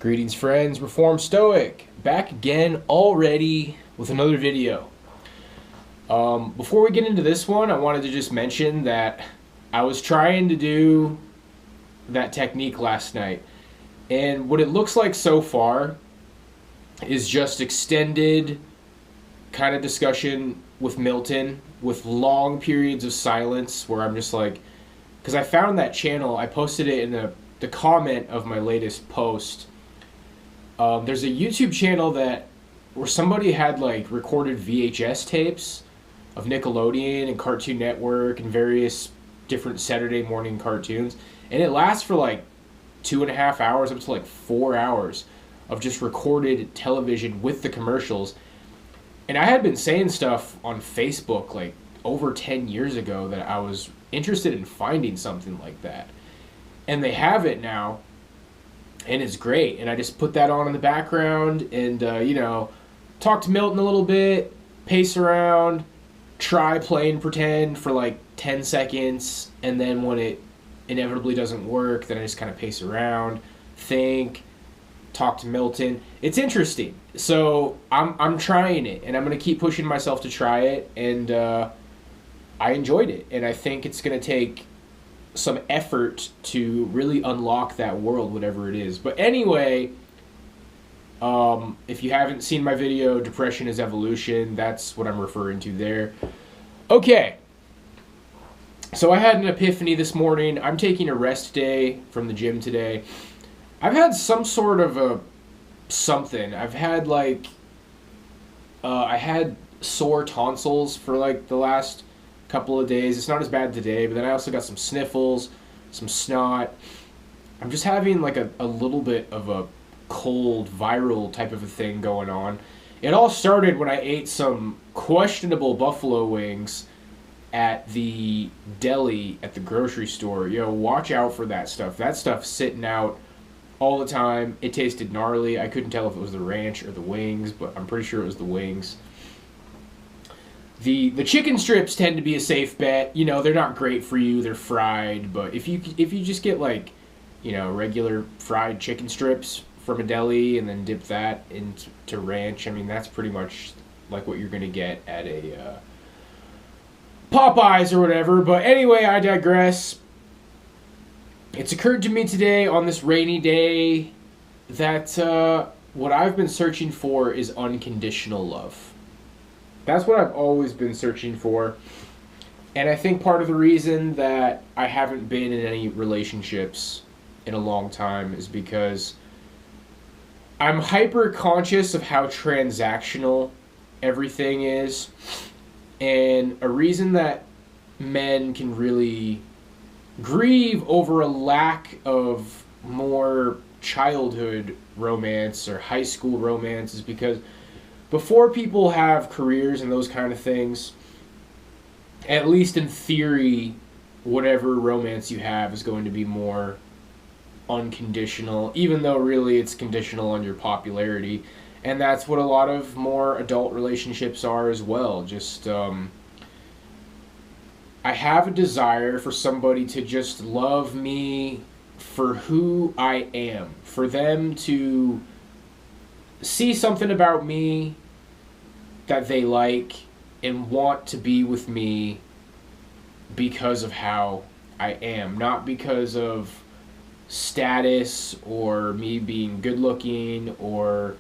Greetings friends, Reformed Stoic, back again already with another video. Before we get into this one, I wanted to just mention that I was trying to do that technique last night, and what it looks like so far is just extended kind of discussion with Milton with long periods of silence where I'm just like, because I found that channel, I posted it in the comment of my latest post. There's a YouTube channel where somebody had like recorded VHS tapes of Nickelodeon and Cartoon Network and various different Saturday morning cartoons, and it lasts for like 2.5 hours up to like 4 hours of just recorded television with the commercials. And I had been saying stuff on Facebook like over 10 years ago that I was interested in finding something like that, and they have it now. And it's great, and I just put that on in the background and, talk to Milton a little bit, pace around, try playing pretend for like 10 seconds, and then when it inevitably doesn't work, then I just kind of pace around, think, talk to Milton. It's interesting. So I'm trying it, and I'm going to keep pushing myself to try it, and I enjoyed it, and I think it's going to take some effort to really unlock that world, whatever it is. But anyway, if you haven't seen my video, Depression is Evolution, that's what I'm referring to there. Okay, so I had an epiphany this morning. I'm taking a rest day from the gym today. I've had some sort of something. I've had I had sore tonsils for like the last couple of days. It's not as bad today, but then I also got some sniffles, some snot. I'm just having like a little bit of a cold, viral type of a thing going on. It all started when I ate some questionable buffalo wings at the deli at the grocery store. Watch out for that stuff. That stuff's sitting out all the time. It tasted gnarly. I couldn't tell if it was the ranch or the wings, but I'm pretty sure it was the wings. The chicken strips tend to be a safe bet. They're not great for you. They're fried, but if you just get regular fried chicken strips from a deli and then dip that into ranch, I mean, that's pretty much like what you're going to get at a Popeyes or whatever. But anyway, I digress. It's occurred to me today on this rainy day that what I've been searching for is unconditional love. That's what I've always been searching for. And I think part of the reason that I haven't been in any relationships in a long time is because I'm hyper conscious of how transactional everything is. And a reason that men can really grieve over a lack of more childhood romance or high school romance is because before people have careers and those kind of things, at least in theory, whatever romance you have is going to be more unconditional, even though really it's conditional on your popularity. And that's what a lot of more adult relationships are as well. Just, I have a desire for somebody to just love me for who I am, for them to see something about me that they like and want to be with me because of how I am, not because of status or me being good looking or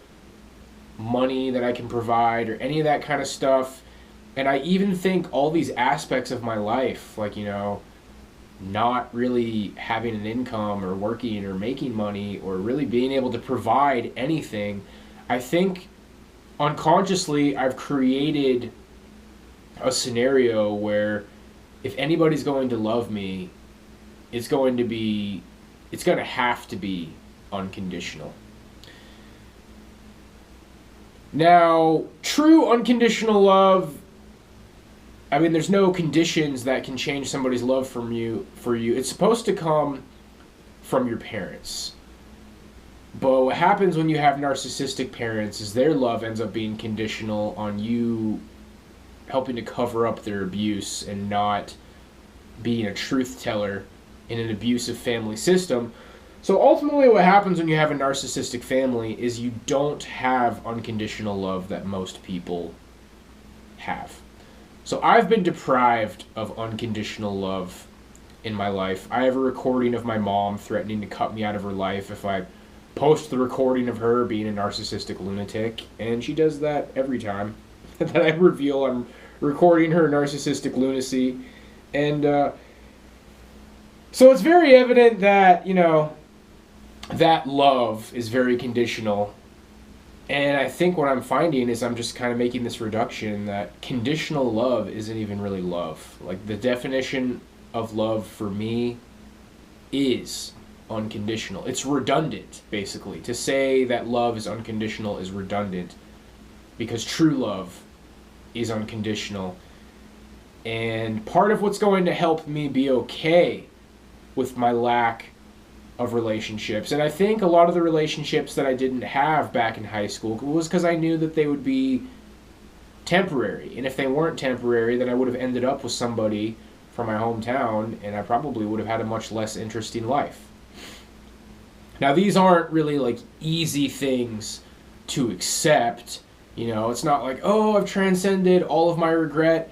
money that I can provide or any of that kind of stuff. And I even think all these aspects of my life, not really having an income or working or making money or really being able to provide anything, I think unconsciously I've created a scenario where if anybody's going to love me, it's going to have to be unconditional. Now, true unconditional love, I mean, there's no conditions that can change somebody's love for you. It's supposed to come from your parents. But what happens when you have narcissistic parents is their love ends up being conditional on you helping to cover up their abuse and not being a truth teller in an abusive family system. So ultimately what happens when you have a narcissistic family is you don't have unconditional love that most people have. So I've been deprived of unconditional love in my life. I have a recording of my mom threatening to cut me out of her life if I post the recording of her being a narcissistic lunatic, and she does that every time that I reveal I'm recording her narcissistic lunacy. And so it's very evident that, that love is very conditional. And I think what I'm finding is I'm just kind of making this reduction that conditional love isn't even really love. Like, the definition of love for me is unconditional. It's redundant, basically. To say that love is unconditional is redundant because true love is unconditional. And part of what's going to help me be okay with my lack of relationships, and I think a lot of the relationships that I didn't have back in high school was because I knew that they would be temporary. And if they weren't temporary, then I would have ended up with somebody from my hometown, and I probably would have had a much less interesting life. Now, these aren't really like easy things to accept. It's not like, oh, I've transcended all of my regret.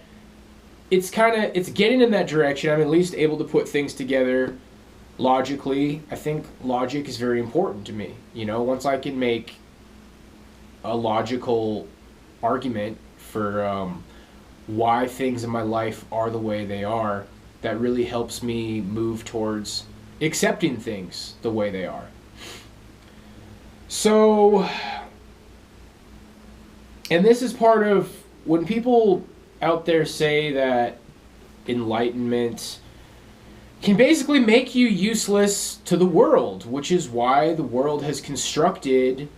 It's getting in that direction. I'm at least able to put things together logically. I think logic is very important to me. Once I can make a logical argument for why things in my life are the way they are, that really helps me move towards accepting things the way they are. So, and this is part of when people out there say that enlightenment can basically make you useless to the world, which is why the world has constructed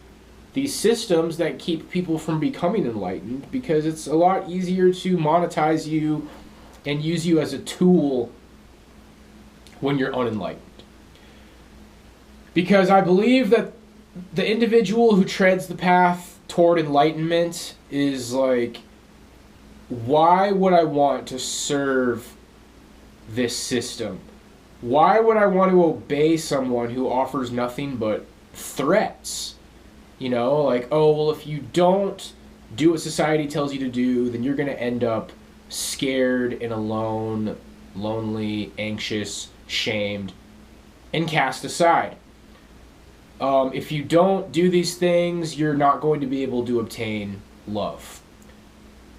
these systems that keep people from becoming enlightened, because it's a lot easier to monetize you and use you as a tool when you're unenlightened. Because I believe that the individual who treads the path toward enlightenment is like, why would I want to serve this system? Why would I want to obey someone who offers nothing but threats? Like, oh, well, if you don't do what society tells you to do, then you're going to end up scared and alone, lonely, anxious, shamed, and cast aside. If you don't do these things, you're not going to be able to obtain love.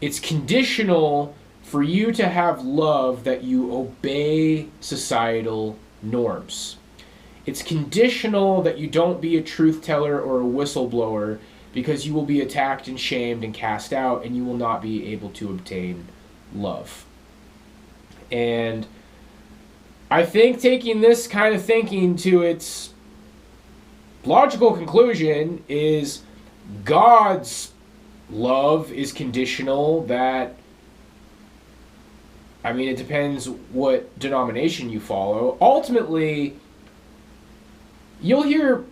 It's conditional for you to have love that you obey societal norms. It's conditional that you don't be a truth teller or a whistleblower, because you will be attacked and shamed and cast out, and you will not be able to obtain love. And I think taking this kind of thinking to its logical conclusion is God's love is conditional. That, it depends what denomination you follow. Ultimately, you'll hear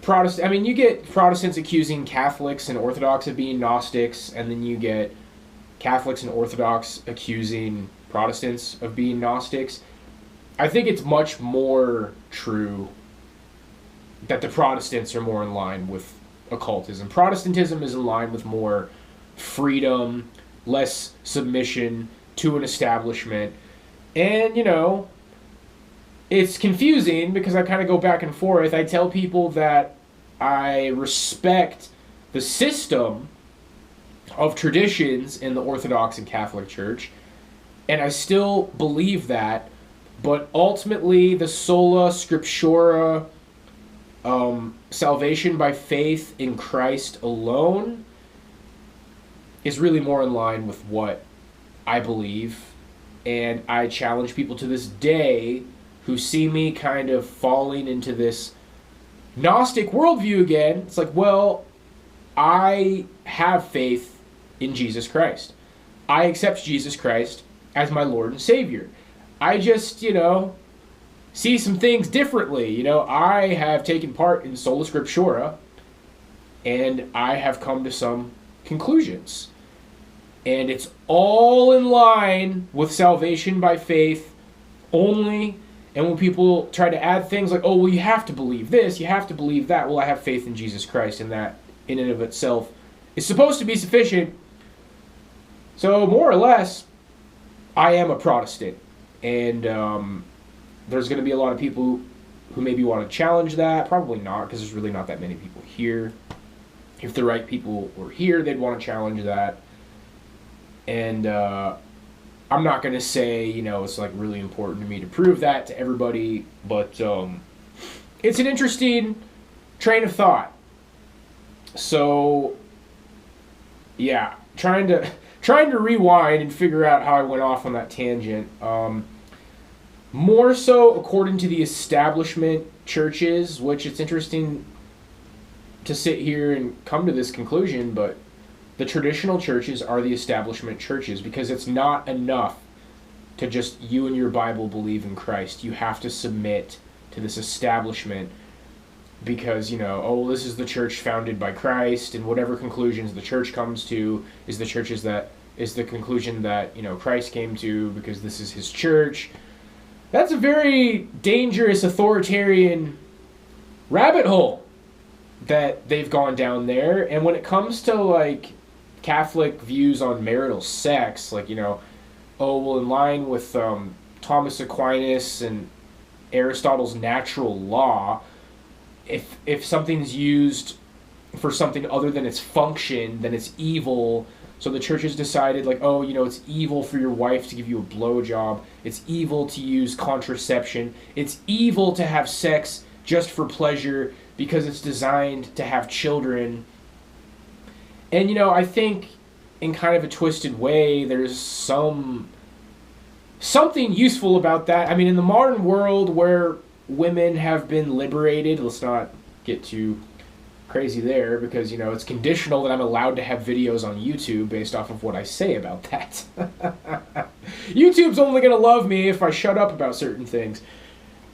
you get Protestants accusing Catholics and Orthodox of being Gnostics, and then you get Catholics and Orthodox accusing Protestants of being Gnostics. I think it's much more true that the Protestants are more in line with occultism. Protestantism is in line with more freedom, less submission to an establishment. And, it's confusing because I kind of go back and forth. I tell people that I respect the system of traditions in the Orthodox and Catholic Church, and I still believe that, but ultimately the sola scriptura, salvation by faith in Christ alone, is really more in line with what I believe. And I challenge people to this day who see me kind of falling into this Gnostic worldview again. It's like, well, I have faith in Jesus Christ. I accept Jesus Christ as my Lord and Savior. I just, see some things differently. I have taken part in sola scriptura, and I have come to some conclusions. And it's all in line with salvation by faith only, And when people try to add things like, oh, well, you have to believe this, you have to believe that, well, I have faith in Jesus Christ, and that in and of itself is supposed to be sufficient. So more or less, I am a Protestant. And there's going to be a lot of people who maybe want to challenge that. Probably not, because there's really not that many people here. If the right people were here, they'd want to challenge that. And I'm not going to say, it's like really important to me to prove that to everybody, but it's an interesting train of thought. So, yeah, trying to rewind and figure out how I went off on that tangent. More so according to the establishment churches, which it's interesting to sit here and come to this conclusion, but the traditional churches are the establishment churches, because it's not enough to just you and your Bible believe in Christ. You have to submit to this establishment because, this is the church founded by Christ, and whatever conclusions the church comes to is the conclusion that, Christ came to because this is his church. That's a very dangerous authoritarian rabbit hole that they've gone down there. And when it comes to like Catholic views on marital sex, like, in line with Thomas Aquinas and Aristotle's natural law, if something's used for something other than its function, then it's evil. So the church has decided, like, it's evil for your wife to give you a blowjob. It's evil to use contraception. It's evil to have sex just for pleasure because it's designed to have children. And, I think in kind of a twisted way, there's something useful about that. I mean, in the modern world where women have been liberated, let's not get too crazy there, because, it's conditional that I'm allowed to have videos on YouTube based off of what I say about that. YouTube's only going to love me if I shut up about certain things.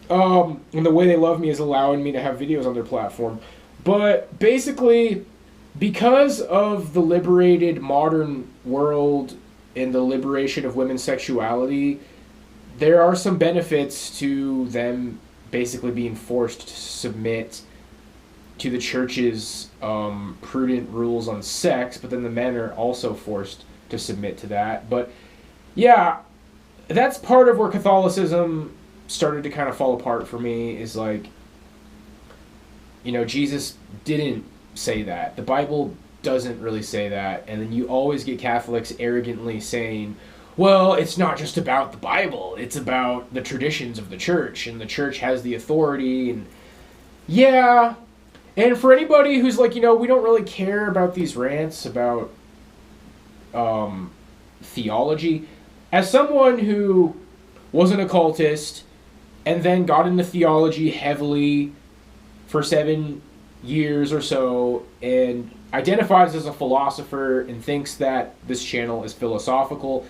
And the way they love me is allowing me to have videos on their platform. But basically, because of the liberated modern world and the liberation of women's sexuality, there are some benefits to them basically being forced to submit to the church's prudent rules on sex, but then the men are also forced to submit to that. But yeah, that's part of where Catholicism started to kind of fall apart for me, is like, Jesus didn't say that. The Bible doesn't really say that. And then you always get Catholics arrogantly saying, well, it's not just about the Bible, it's about the traditions of the church, and the church has the authority. And yeah, and for anybody who's like, we don't really care about these rants about theology, as someone who was an occultist and then got into theology heavily for 7 years or so, and identifies as a philosopher and thinks that this channel is philosophical,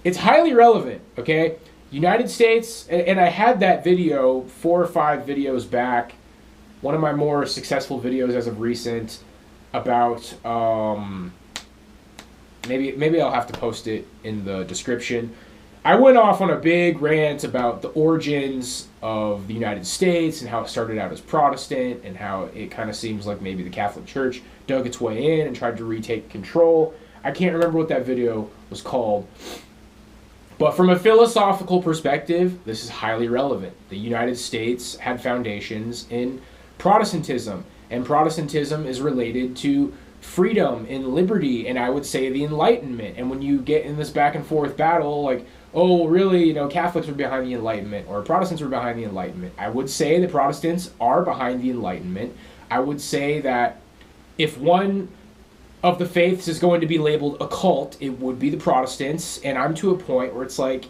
it's highly relevant, okay? United States, and I had that video 4 or 5 videos back, one of my more successful videos as of recent, about, maybe I'll have to post it in the description. I went off on a big rant about the origins of the United States and how it started out as Protestant and how it kind of seems like maybe the Catholic Church dug its way in and tried to retake control. I can't remember what that video was called. But from a philosophical perspective, this is highly relevant. The United States had foundations in Protestantism, and Protestantism is related to freedom and liberty, and I would say the Enlightenment. And when you get in this back and forth battle, like, oh, really, Catholics were behind the Enlightenment, or Protestants were behind the Enlightenment, I would say the Protestants are behind the Enlightenment. I would say that if one of the faiths is going to be labeled occult, it would be the Protestants, and I'm to a point where it's like,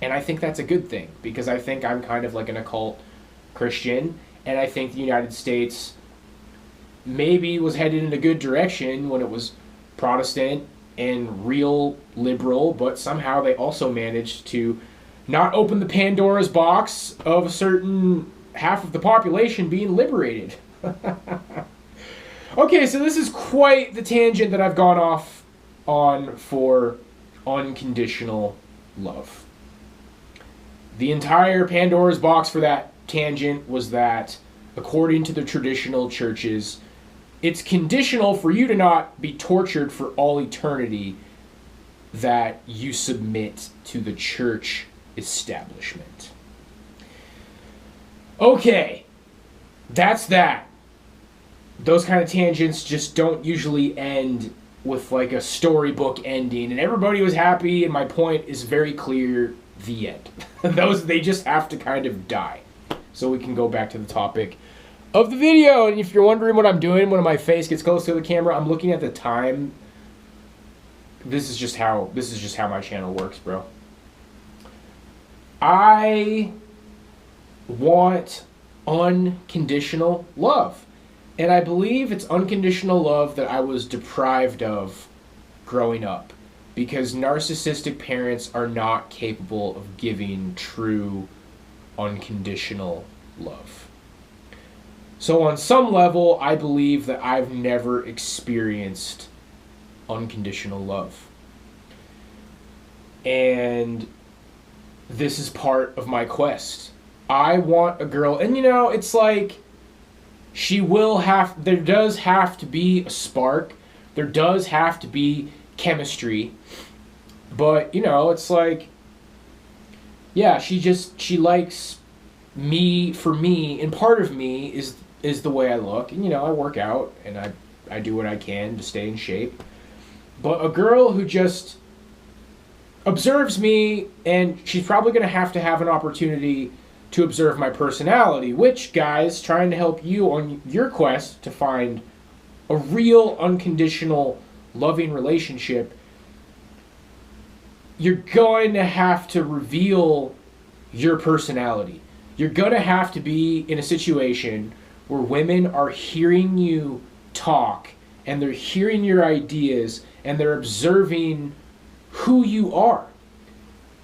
and I think that's a good thing, because I think I'm kind of like an occult Christian, and I think the United States maybe was headed in a good direction when it was Protestant and real liberal, but somehow they also managed to not open the Pandora's box of a certain half of the population being liberated. Okay, so this is quite the tangent that I've gone off on for unconditional love. The entire Pandora's box for that tangent was that, according to the traditional churches, it's conditional for you to not be tortured for all eternity that you submit to the church establishment. Okay, that's that. Those kind of tangents just don't usually end with like a storybook ending, and everybody was happy, and my point is very clear. The end. They just have to kind of die. So we can go back to the topic of the video. And if you're wondering what I'm doing when my face gets close to the camera, I'm looking at the time. This is just how my channel works, bro. I want unconditional love. And I believe it's unconditional love that I was deprived of growing up, because narcissistic parents are not capable of giving true unconditional love. So on some level, I believe that I've never experienced unconditional love. And this is part of my quest. I want a girl, and it's like, there does have to be a spark. There does have to be chemistry. But, it's like, yeah, she likes me for me, and part of me is the way I look. And, I work out, and I do what I can to stay in shape. But a girl who just observes me, and she's probably going to have an opportunity to observe my personality, which, guys, trying to help you on your quest to find a real, unconditional, loving relationship, you're going to have to reveal your personality. You're going to have to be in a situation where women are hearing you talk, and they're hearing your ideas, and they're observing who you are.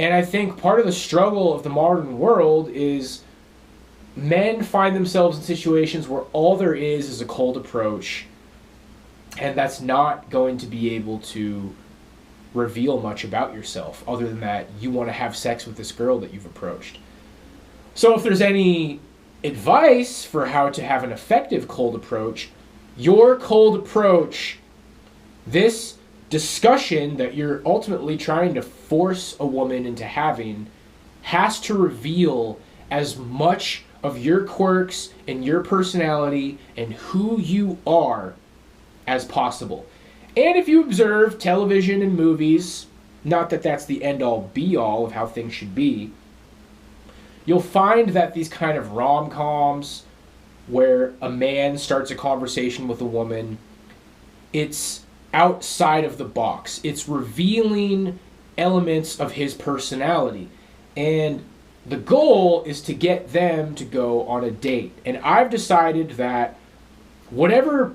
And I think part of the struggle of the modern world is men find themselves in situations where all there is a cold approach, and that's not going to be able to reveal much about yourself other than that you want to have sex with this girl that you've approached. So if there's any advice for how to have an effective cold approach, your cold approach, this discussion that you're ultimately trying to force a woman into having, has to reveal as much of your quirks and your personality and who you are as possible. And if you observe television and movies, not that that's the end-all be-all of how things should be, you'll find that these kind of rom-coms where a man starts a conversation with a woman, it's outside of the box. It's revealing elements of his personality. And the goal is to get them to go on a date. And I've decided that whatever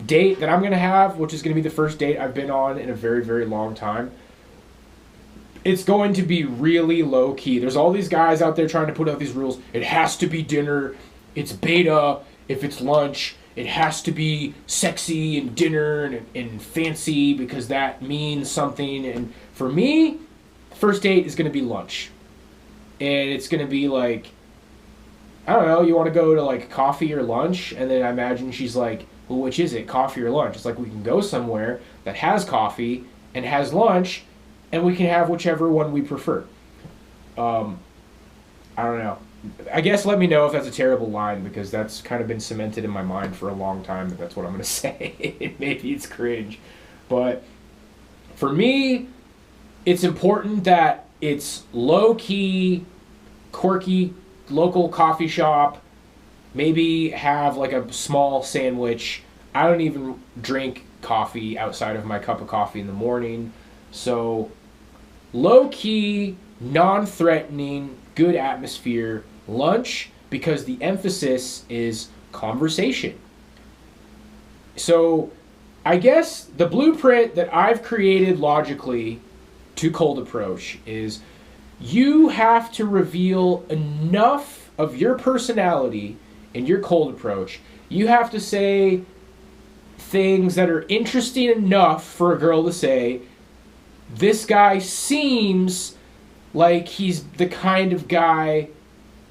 date that I'm going to have, which is going to be the first date I've been on in a very, very long time, it's going to be really low key. There's all these guys out there trying to put out these rules. It has to be dinner. It's beta. If it's lunch, it has to be sexy and dinner and fancy because that means something. And for me, first date is going to be lunch. And it's going to be like, I don't know, you want to go to like coffee or lunch? And then I imagine she's like, well, which is it, coffee or lunch? It's like, we can go somewhere that has coffee and has lunch, and we can have whichever one we prefer. I don't know. I guess let me know if that's a terrible line, because that's kind of been cemented in my mind for a long time that that's what I'm going to say. Maybe it's cringe. But for me, it's important that it's low-key, quirky, local coffee shop. Maybe have like a small sandwich. I don't even drink coffee outside of my cup of coffee in the morning. So low-key, non-threatening, good atmosphere, lunch, because the emphasis is conversation. So I guess the blueprint that I've created logically to cold approach is you have to reveal enough of your personality in your cold approach. You have to say things that are interesting enough for a girl to say, this guy seems like he's the kind of guy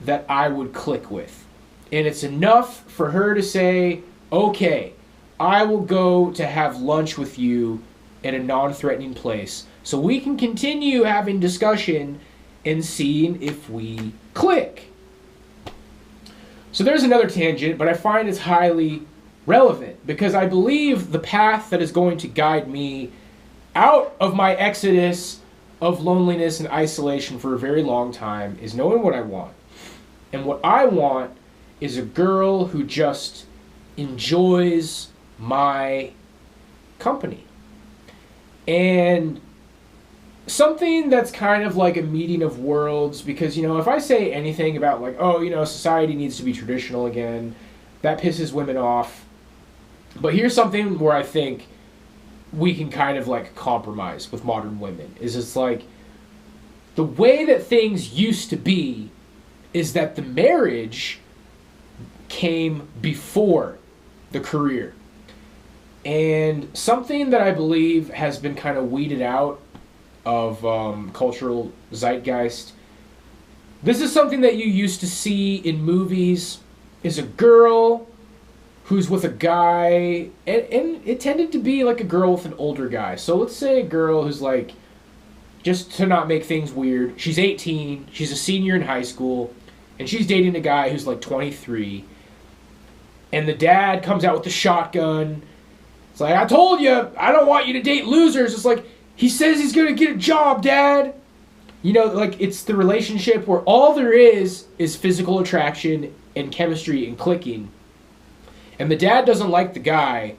that I would click with. And it's enough for her to say, okay, I will go to have lunch with you at a non-threatening place so we can continue having discussion and seeing if we click. So there's another tangent, but I find it's highly relevant because I believe the path that is going to guide me out of my exodus of loneliness and isolation for a very long time is knowing what I want. And what I want is a girl who just enjoys my company. And something that's kind of like a meeting of worlds, because, you know, if I say anything about like, oh, you know, society needs to be traditional again, that pisses women off. But here's something where I think we can kind of like compromise with modern women, is it's like the way that things used to be is that the marriage came before the career. And something that I believe has been kind of weeded out of cultural zeitgeist, this is something that you used to see in movies, is a girl who's with a guy, and it tended to be like a girl with an older guy. So let's say a girl who's like, just to not make things weird, she's 18, she's a senior in high school, and she's dating a guy who's like 23, and the dad comes out with the shotgun. It's like, I told you, I don't want you to date losers. It's like, he says he's going to get a job, Dad. You know, like, it's the relationship where all there is physical attraction and chemistry and clicking. And the dad doesn't like the guy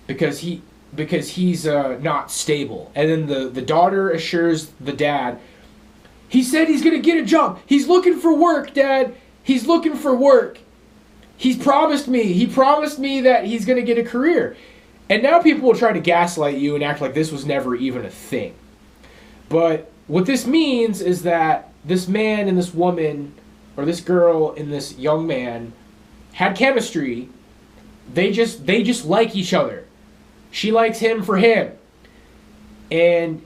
because he's not stable. And then the daughter assures the dad, he said he's going to get a job. He's looking for work, Dad. He's looking for work. He promised me that he's going to get a career. And now people will try to gaslight you and act like this was never even a thing. But what this means is that this man and this woman, or this girl and this young man, had chemistry. They just like each other. She likes him for him. And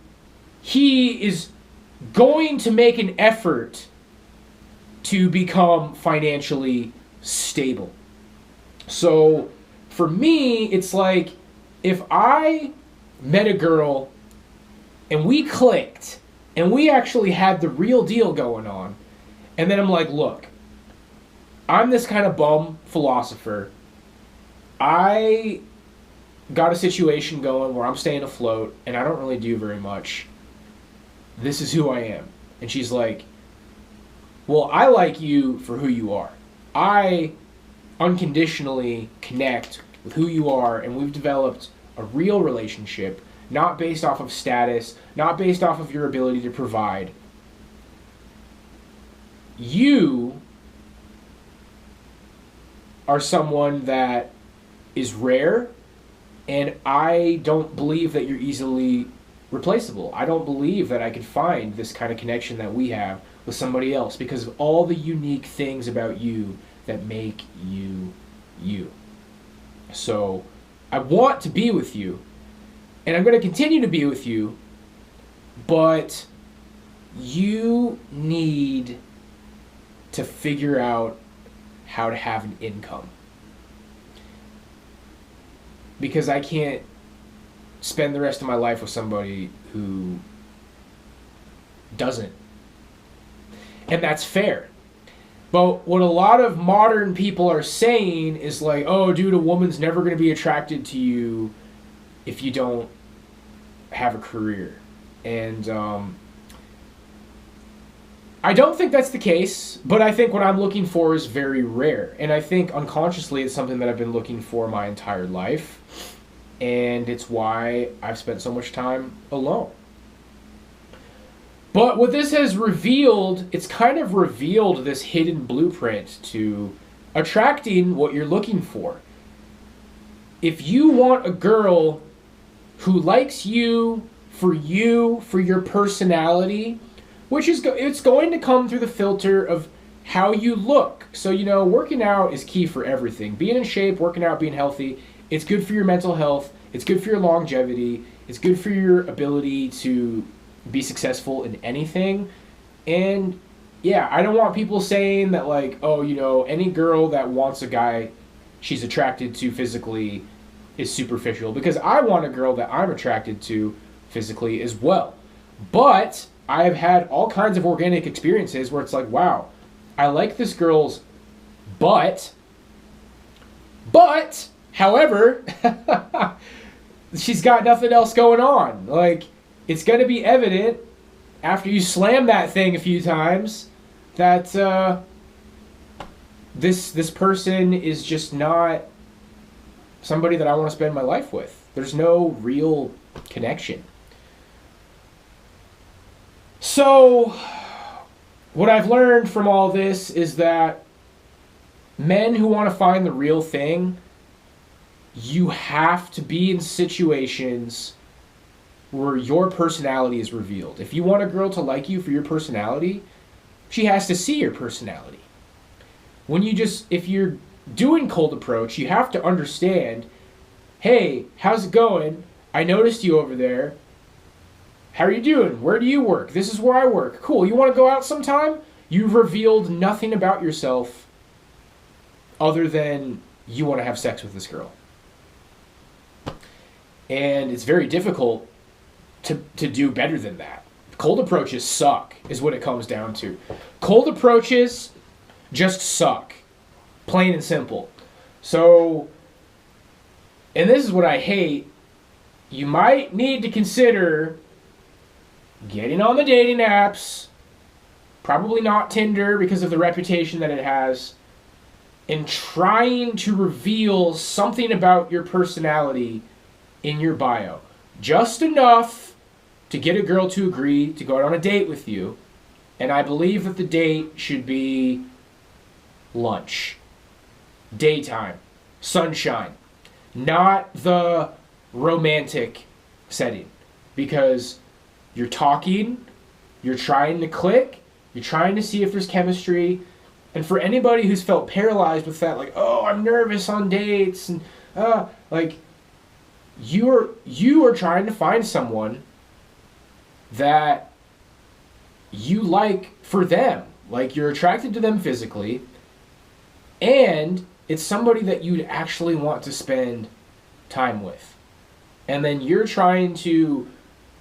he is going to make an effort to become financially stable. So for me, it's like, if I met a girl and we clicked and we actually had the real deal going on, and then I'm like, look, I'm this kind of bum philosopher. I got a situation going where I'm staying afloat and I don't really do very much. This is who I am. And she's like, well, I like you for who you are. I unconditionally connect with who you are, and we've developed a real relationship, not based off of status, not based off of your ability to provide. You are someone that is rare, and I don't believe that you're easily replaceable. I don't believe that I could find this kind of connection that we have with somebody else because of all the unique things about you that make you you. So I want to be with you, and I'm going to continue to be with you, but you need to figure out how to have an income. Because I can't spend the rest of my life with somebody who doesn't. And that's fair. But what a lot of modern people are saying is like, oh, dude, a woman's never going to be attracted to you if you don't have a career. And I don't think that's the case, but I think what I'm looking for is very rare. And I think unconsciously it's something that I've been looking for my entire life. And it's why I've spent so much time alone. But what this has revealed, it's kind of revealed this hidden blueprint to attracting what you're looking for. If you want a girl who likes you, for your personality, which is it's going to come through the filter of how you look. So, you know, working out is key for everything. Being in shape, working out, being healthy, it's good for your mental health. It's good for your longevity. It's good for your ability to be successful in anything. And yeah, I don't want people saying that, like, oh, any girl that wants a guy she's attracted to physically is superficial, because I want a girl that I'm attracted to physically as well. But I've had all kinds of organic experiences where it's like, wow, I like this girl's butt, however, she's got nothing else going on. Like, it's going to be evident after you slam that thing a few times that this person is just not somebody that I want to spend my life with. There's no real connection. So, what I've learned from all this is that men who want to find the real thing, you have to be in situations where your personality is revealed. If you want a girl to like you for your personality, she has to see your personality. If you're doing cold approach, you have to understand, hey, how's it going? I noticed you over there. How are you doing? Where do you work? This is where I work. Cool. You want to go out sometime? You've revealed nothing about yourself other than you want to have sex with this girl. And it's very difficult to do better than that. Cold approaches suck, is what it comes down to. Cold approaches just suck. Plain and simple. So, and this is what I hate, you might need to consider getting on the dating apps, probably not Tinder because of the reputation that it has, and trying to reveal something about your personality in your bio. Just enough to get a girl to agree to go out on a date with you. And I believe that the date should be lunch, daytime, sunshine, not the romantic setting. Because you're talking, you're trying to click, you're trying to see if there's chemistry. And for anybody who's felt paralyzed with that, like, oh, I'm nervous on dates, and you are trying to find someone that you like for them. Like, you're attracted to them physically, and it's somebody that you'd actually want to spend time with. And then you're trying to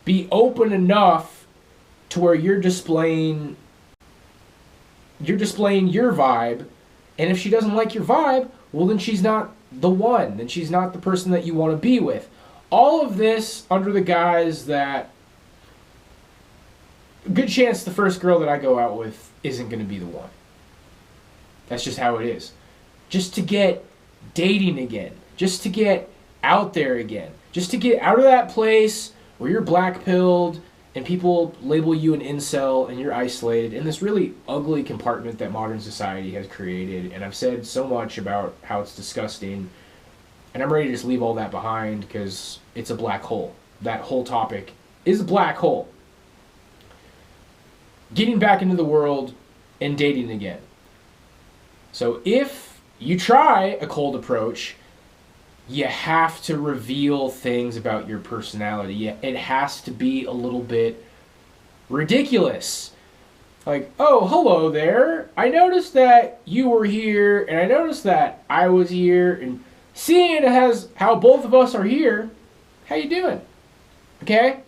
be open enough to where you're displaying your vibe, and if she doesn't like your vibe, well, then she's not the one. Then she's not the person that you want to be with. All of this under the guise that good chance the first girl that I go out with isn't going to be the one. That's just how it is. Just to get dating again. Just to get out there again. Just to get out of that place where you're black-pilled and people label you an incel and you're isolated in this really ugly compartment that modern society has created. And I've said so much about how it's disgusting, and I'm ready to just leave all that behind because it's a black hole. That whole topic is a black hole. Getting back into the world and dating again. So if you try a cold approach, you have to reveal things about your personality. It has to be a little bit ridiculous. Like, oh, hello there. I noticed that you were here, and I noticed that I was here, and seeing as how both of us are here, how you doing? Okay?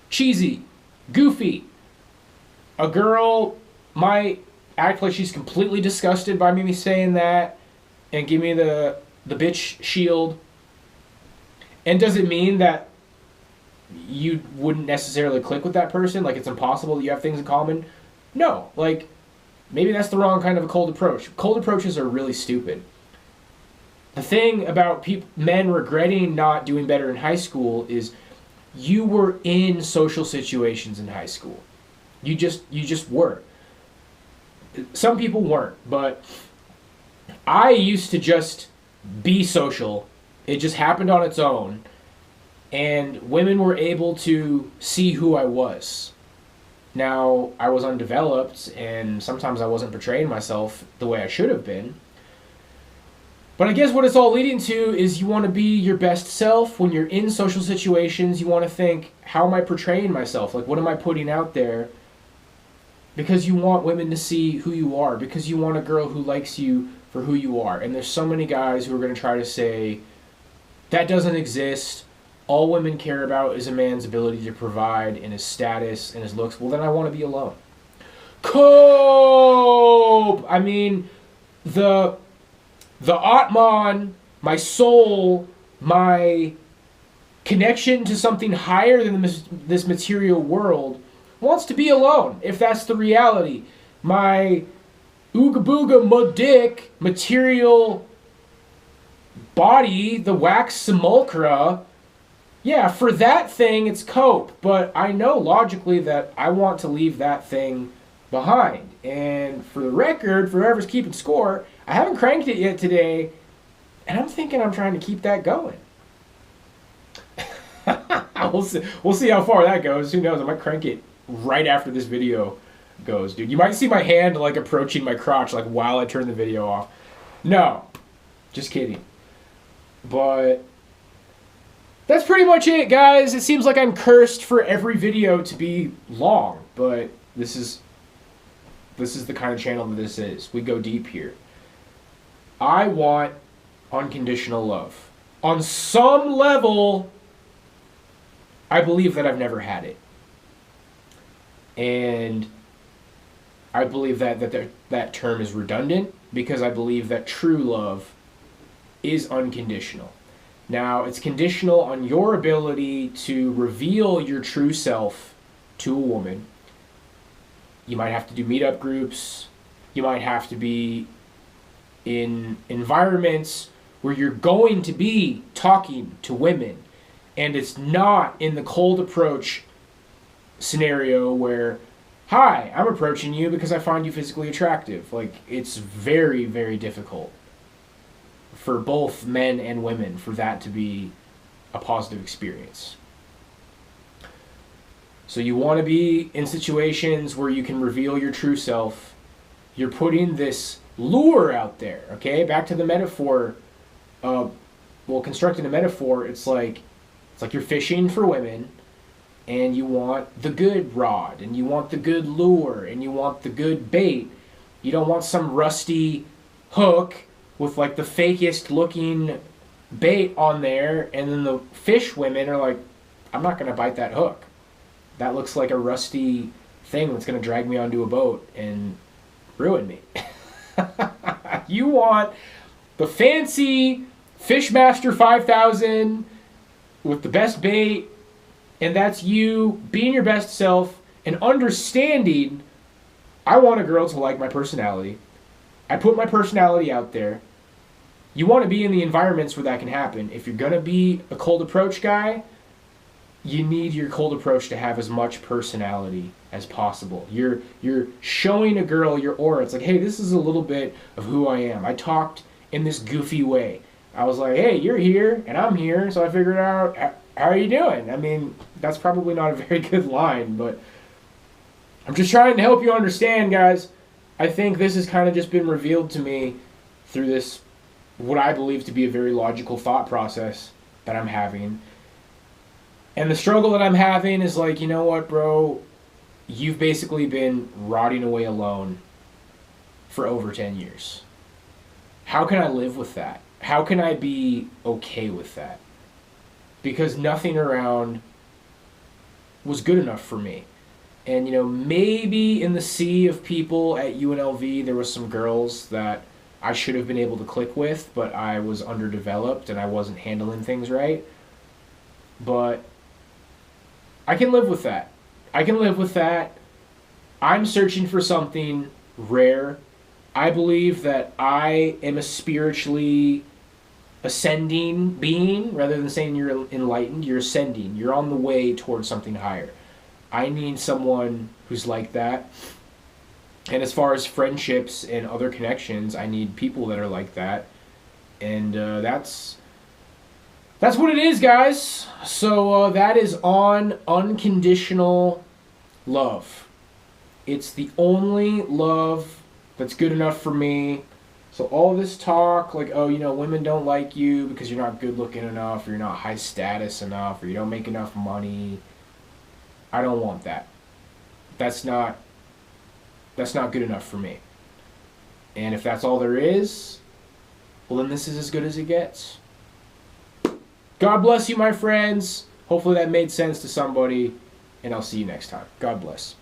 Cheesy. Goofy. A girl might act like she's completely disgusted by me saying that and give me the bitch shield. And does it mean that you wouldn't necessarily click with that person? Like, it's impossible that you have things in common? No. Like, maybe that's the wrong kind of a cold approach. Cold approaches are really stupid. The thing about men regretting not doing better in high school is you were in social situations in high school. You just were. Some people weren't, but I used to just be social. It just happened on its own, and women were able to see who I was. Now, I was undeveloped, and sometimes I wasn't portraying myself the way I should have been. But I guess what it's all leading to is you want to be your best self. When you're in social situations, you want to think, how am I portraying myself? Like, what am I putting out there? because you want women to see who you are, because you want a girl who likes you for who you are. And there's so many guys who are going to try to say, that doesn't exist. All women care about is a man's ability to provide and his status and his looks. Well, then I want to be alone. Cope! I mean, the Atman, my soul, my connection to something higher than this material world wants to be alone, if that's the reality. My ooga booga dick material body, the wax simulacra, yeah, for that thing it's cope, but I know logically that I want to leave that thing behind. And for the record, for whoever's keeping score, I haven't cranked it yet today, and I'm thinking I'm trying to keep that going. We'll see how far that goes. Who knows? I might crank it right after this video goes, dude. You might see my hand like approaching my crotch like while I turn the video off. No, just kidding. But that's pretty much it, guys. It seems like I'm cursed for every video to be long, but this is the kind of channel that this is. We go deep here. I want unconditional love. On some level, I believe that I've never had it. And I believe that term is redundant because I believe that true love is unconditional. Now, it's conditional on your ability to reveal your true self to a woman. You might have to do meetup groups. You might have to be in environments where you're going to be talking to women. And it's not in the cold approach scenario where, hi, I'm approaching you because I find you physically attractive. Like, it's very, very difficult for both men and women for that to be a positive experience. So you want to be in situations where you can reveal your true self. You're putting this lure out there, okay? Back to the metaphor. Constructing a metaphor, it's like you're fishing for women, and you want the good rod, and you want the good lure, and you want the good bait. You don't want some rusty hook with like the fakest looking bait on there, and then the fish women are like, I'm not going to bite that hook. That looks like a rusty thing that's going to drag me onto a boat and ruin me. You want the fancy Fishmaster 5000 with the best bait, and that's you being your best self and understanding, I want a girl to like my personality. I put my personality out there. You want to be in the environments where that can happen. If you're going to be a cold approach guy, you need your cold approach to have as much personality as possible. You're showing a girl your aura. It's like, hey, this is a little bit of who I am. I talked in this goofy way. I was like, hey, you're here and I'm here, so I figured out, how are you doing? I mean, that's probably not a very good line, but I'm just trying to help you understand, guys. I think this has kind of just been revealed to me through this, what I believe to be a very logical thought process that I'm having. And the struggle that I'm having is like, you know what, bro? You've basically been rotting away alone for over 10 years. How can I live with that? How can I be okay with that? Because nothing around was good enough for me. And, you know, maybe in the sea of people at UNLV, there was some girls that I should have been able to click with, but I was underdeveloped and I wasn't handling things right. But I can live with that. I can live with that. I'm searching for something rare. I believe that I am a spiritually ascending being. Rather than saying you're enlightened, you're ascending. You're on the way towards something higher. I need someone who's like that. And as far as friendships and other connections, I need people that are like that. And that's what it is, guys. So that is on unconditional love. It's the only love that's good enough for me. So all this talk, like, oh, you know, women don't like you because you're not good looking enough, or you're not high status enough, or you don't make enough money. I don't want that. That's not That's not good enough for me. And if that's all there is, well, then this is as good as it gets. God bless you, my friends. Hopefully that made sense to somebody, and I'll see you next time. God bless.